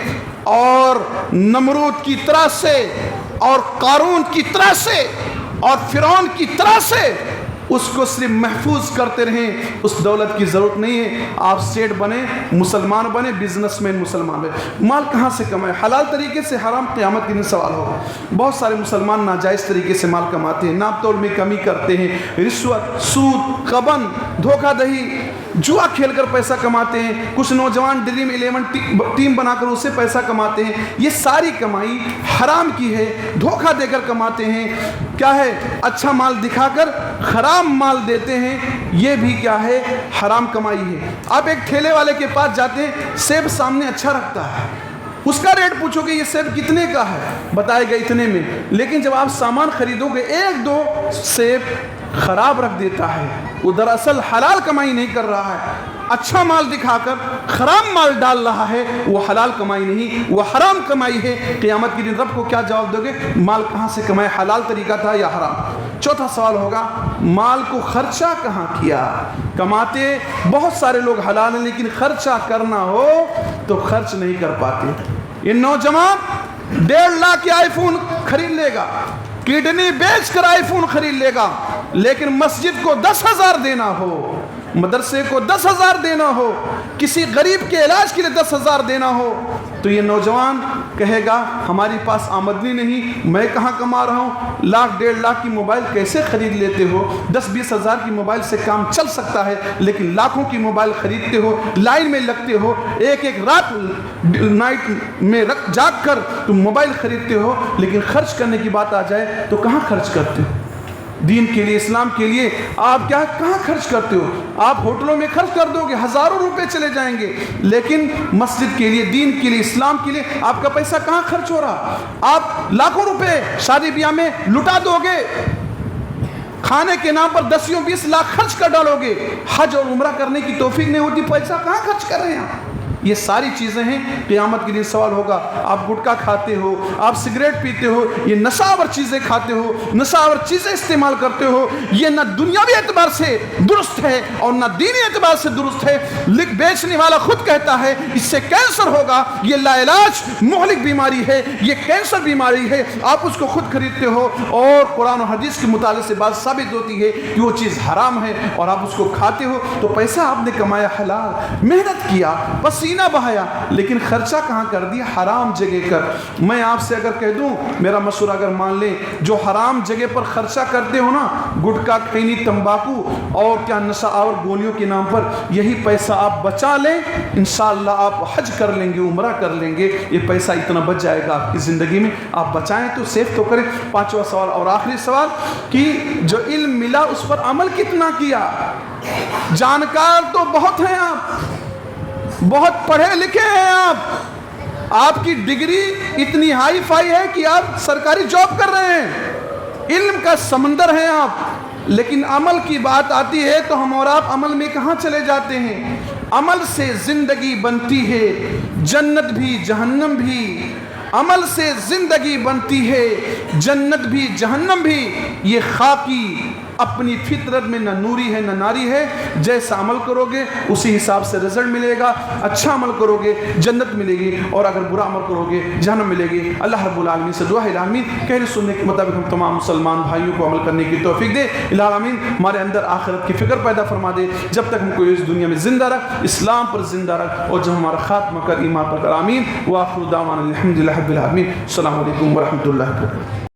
اور نمرود کی طرح سے اور قارون کی طرح سے اور فرعون کی طرح سے اس کو صرف محفوظ کرتے رہیں، اس دولت کی ضرورت نہیں ہے۔ آپ سیٹ بنے، مسلمان بنے، بزنس مین مسلمان بنے۔ مال کہاں سے کمائے؟ حلال طریقے سے، حرام؟ قیامت کے دن سوال ہوگا۔ بہت سارے مسلمان ناجائز طریقے سے مال کماتے ہیں، ناپ تول میں کمی کرتے ہیں، رشوت، سود، غبن، دھوکہ دہی، جوا کھیل کر پیسہ کماتے ہیں۔ کچھ نوجوان ڈریم 11 ٹیم بنا کر اس سے پیسہ کماتے ہیں۔ یہ ساری کمائی حرام کی ہے، دھوکہ دے کر کماتے ہیں۔ کیا ہے؟ اچھا مال دکھا کر خراب مال دیتے ہیں، یہ بھی کیا ہے؟ حرام کمائی ہے۔ آپ ایک ٹھیلے والے کے پاس جاتے ہیں، سیب سامنے اچھا رکھتا ہے، اس کا ریٹ پوچھو کہ یہ سیب کتنے کا ہے، بتائے گا اتنے میں، لیکن جب آپ سامان خریدو گے ایک دو سیب خراب رکھ دیتا ہے، وہ دراصل حلال کمائی نہیں کر رہا ہے، اچھا مال دکھا کر خراب مال ڈال رہا ہے، وہ حلال کمائی نہیں، وہ حرام کمائی ہے۔ قیامت کے دن رب کو کیا جواب دو گے؟ مال کہاں سے کمائے؟ حلال طریقہ تھا یا حرام؟ چوتھا سوال ہوگا، مال کو خرچہ کہاں کیا؟ کماتے بہت سارے لوگ حلال ہیں، لیکن خرچہ کرنا ہو تو خرچ نہیں کر پاتے۔ یہ نوجوان 1.5 لاکھ کی آئی فون خرید لے گا، کڈنی بیچ کر آئی فون خرید لے گا، لیکن مسجد کو 10,000 دینا ہو، مدرسے کو 10,000 دینا ہو، کسی غریب کے علاج کے لیے 10,000 دینا ہو، تو یہ نوجوان کہے گا ہماری پاس آمدنی نہیں، میں کہاں کما رہا ہوں؟ 1.5 کی موبائل کیسے خرید لیتے ہو؟ 10-20 ہزار کی موبائل سے کام چل سکتا ہے، لیکن لاکھوں کی موبائل خریدتے ہو، لائن میں لگتے ہو، ایک رات نائٹ میں جاگ کر تم موبائل خریدتے ہو، لیکن خرچ کرنے کی بات آ جائے تو کہاں خرچ کرتے ہو؟ دین کے لیے، اسلام کے لیے آپ کہاں خرچ کرتے ہو؟ آپ ہوٹلوں میں خرچ کر دو گے، ہزاروں روپے چلے جائیں گے، لیکن مسجد کے لیے، دین کے لیے، اسلام کے لیے آپ کا پیسہ کہاں خرچ ہو رہا؟ آپ لاکھوں روپے شادی بیاہ میں لٹا دو گے، کھانے کے نام پر 10-20 لاکھ خرچ کر ڈالو گے، حج اور عمرہ کرنے کی توفیق نہیں ہوتی، پیسہ کہاں خرچ کر رہے ہیں؟ یہ ساری چیزیں ہیں۔ قیامت کے دن سوال ہوگا، آپ گٹکا کھاتے ہو، آپ سگریٹ پیتے ہو، یہ نشاور چیزیں کھاتے ہو، نشاور چیزیں استعمال کرتے ہو، یہ نہ دنیاوی اعتبار سے درست ہے اور نہ دینی اعتبار سے درست ہے۔ بیچنے والا خود کہتا ہے اس سے کینسر ہوگا، یہ لا علاج مہلک بیماری ہے، یہ کینسر بیماری ہے، آپ اس کو خود خریدتے ہو، اور قرآن و حدیث کے مطالعے سے بات ثابت ہوتی ہے کہ وہ چیز حرام ہے اور آپ اس کو کھاتے ہو۔ تو پیسہ آپ نے کمایا حلال، محنت کیا، پسینہ بہایا، لیکن خرچہ کہاں کر دیا؟ حرام جگہ کر۔ میں آپ سے اگر کہہ دوں، میرا مشورہ اگر مان لیں، جو حرام جگہ پر خرچہ کرتے ہو نا، گٹکا، خینی، تمباکو اور کیا نشہ اور گولیوں کے نام پر، یہی پیسہ آپ بچا لیں، انشاءاللہ آپ حج کر لیں گے، عمرہ کر لیں گے، یہ پیسہ اتنا بچ جائے گا آپ کی زندگی میں۔ آپ بچائیں تو سیف تو کریں۔ پانچواں سوال اور آخری سوال کہ جو علم ملا اس پر عمل کتنا کیا؟ جانکار تو بہت ہیں، آپ بہت پڑھے لکھے ہیں، آپ کی ڈگری اتنی ہائی فائی ہے کہ آپ سرکاری جاب کر رہے ہیں، علم کا سمندر ہیں آپ، لیکن عمل کی بات آتی ہے تو ہم اور آپ عمل میں کہاں چلے جاتے ہیں؟ عمل سے زندگی بنتی ہے جنت بھی جہنم بھی، عمل سے زندگی بنتی ہے جنت بھی جہنم بھی۔ یہ خاکی اپنی فطرت میں نہ نوری ہے نہ ناری ہے، جیسا عمل کرو گے اسی حساب سے رزلٹ ملے گا۔ اچھا عمل کرو گے جنت ملے گی، اور اگر برا عمل کرو گے جہنم ملے گی۔ اللہ رب العالمین سے دعا ہے العالمین کہنے سننے کے مطابق ہم تمام مسلمان بھائیوں کو عمل کرنے کی توفیق دے۔ العالمین ہمارے اندر آخرت کی فکر پیدا فرما دے، جب تک ہم کو اس دنیا میں زندہ رکھ، اسلام پر زندہ رکھ، اور جب ہمارا خاتمہ کر ایمان پر کر۔ آمین۔ وآخر دعوانا الحمدللہ رب العالمین۔ السلام علیکم ورحمۃ اللہ وبرکاتہ۔